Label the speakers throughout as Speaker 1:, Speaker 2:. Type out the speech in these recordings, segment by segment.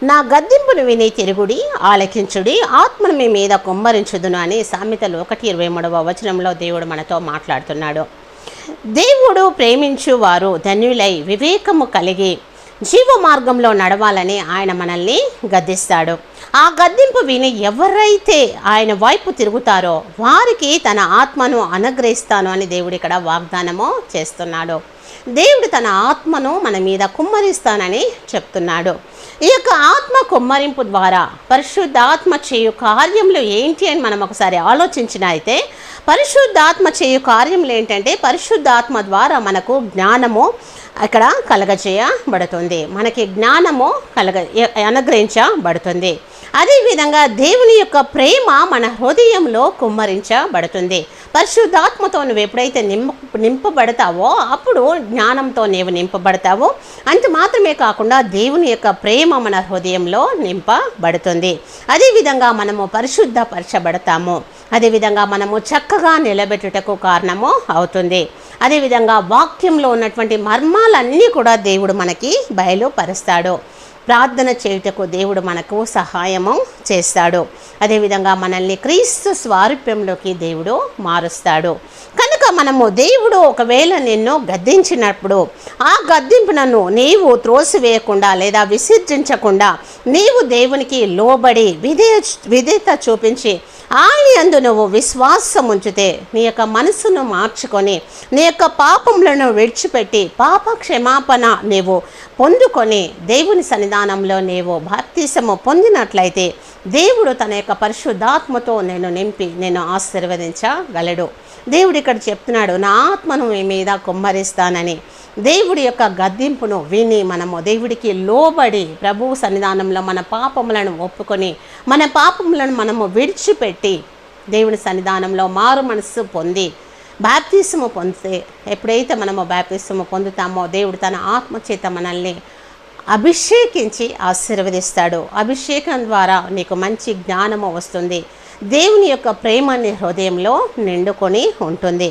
Speaker 1: నా గద్దింపును విని తిరుగుడి, ఆలకించుడి, ఆత్మను మీ మీద కుమ్మరించుదును అని సామెతలు 1:23 దేవుడు మనతో మాట్లాడుతున్నాడు. దేవుడు ప్రేమించు వారు ధన్యులై వివేకము కలిగి జీవ మార్గంలో నడవాలని ఆయన మనల్ని గద్దిస్తాడు. ఆ గద్దింపు విని ఎవరైతే ఆయన వైపు తిరుగుతారో వారికి తన ఆత్మను అనుగ్రహిస్తాను అని దేవుడు ఇక్కడ వాగ్దానము చేస్తున్నాడు. దేవుడు తన ఆత్మను మన మీద కుమ్మరిస్తానని చెప్తున్నాడు. ఈ యొక్క ఆత్మ కుమ్మరింపు ద్వారా పరిశుద్ధాత్మ చేయు కార్యములు ఏంటి అని మనం ఒకసారి ఆలోచించిన అయితే, పరిశుద్ధాత్మ చేయు కార్యములు ఏంటంటే పరిశుద్ధాత్మ ద్వారా మనకు జ్ఞానము అక్కడ కలగజేయబడుతుంది, మనకి జ్ఞానము అనుగ్రహించబడుతుంది. అదేవిధంగా దేవుని యొక్క ప్రేమ మన హృదయంలో కుమ్మరించబడుతుంది. పరిశుద్ధాత్మతో నువ్వు ఎప్పుడైతే నింపబడతావో అప్పుడు జ్ఞానంతో నీవు నింపబడతావు. అంత మాత్రమే కాకుండా దేవుని యొక్క ప్రేమ మన హృదయంలో నింపబడుతుంది. అదేవిధంగా మనము పరిశుద్ధపరచబడతాము. అదేవిధంగా మనము చక్కగా నిలబెట్టుటకు కారణము అవుతుంది. అదేవిధంగా వాక్యంలో ఉన్నటువంటి మర్మాలన్నీ కూడా దేవుడు మనకి బయలుపరుస్తాడు. ప్రార్థన చేయుటకు దేవుడు మనకు సహాయము చేస్తాడు. అదేవిధంగా మనల్ని క్రీస్తు స్వారూప్యంలోకి దేవుడు మారుస్తాడు. కనుక మనము దేవుడు ఒకవేళ నిన్ను గద్దించినప్పుడు ఆ గద్దింపునను నీవు త్రోసివేయకుండా లేదా విసర్జించకుండా నీవు దేవునికి లోబడి విధేయత చూపించి ఆయన యందు నువ్వు విశ్వాసం ఉంచితే నీ యొక్క మనసును మార్చుకొని నీ యొక్క పాపములను విడిచిపెట్టి పాప క్షమాపణ నీవు పొందుకొని దేవుని సన్నిధానంలో నీవు బాప్తిసము పొందినట్లయితే దేవుడు తన యొక్క పరిశుద్ధాత్మతో నింపి నేను ఆశీర్వదించగలడు. దేవుడు ఇక్కడ చెప్తున్నాడు, నా ఆత్మను మీ మీద కుమ్మరిస్తానని. దేవుడి యొక్క గద్దింపును విని మనము దేవుడికి లోబడి ప్రభువు సన్నిధానంలో మన పాపములను ఒప్పుకొని మన పాపములను మనము విడిచిపెట్టి దేవుని సన్నిధానంలో మారు మనస్సు పొంది బాప్తిసము పొందితే, ఎప్పుడైతే మనము బాప్తిసము పొందుతామో దేవుడు తన ఆత్మ చేత మనల్ని అభిషేకించి ఆశీర్వదిస్తాడు. అభిషేకం ద్వారా నీకు మంచి జ్ఞానము వస్తుంది. దేవుని యొక్క ప్రేమ నీ హృదయంలో నిండుకొని ఉంటుంది.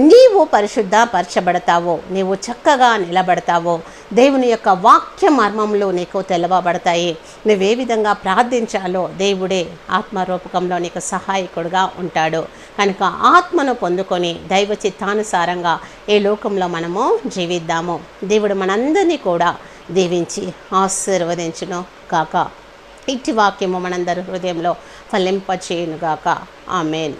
Speaker 1: నీవు పరిశుద్ధపరచబడతావు, నీవు చక్కగా నిలబడతావు. దేవుని యొక్క వాక్య మర్మములు నీకు తెలవబడతాయి. నువ్వే విధంగా ప్రార్థించాలో దేవుడే ఆత్మరూపకంలో నీకు సహాయకుడుగా ఉంటాడు. కనుక ఆత్మను పొందుకొని దైవ చిత్తానుసారంగా ఈ లోకంలో మనము జీవిద్దాము. దేవుడు మనందరినీ కూడా దీవించి ఆశీర్వదించును కాక. ఇట్టి వాక్యము మనందరి హృదయంలో ఫలింపచేయును గాక. ఆమేన్.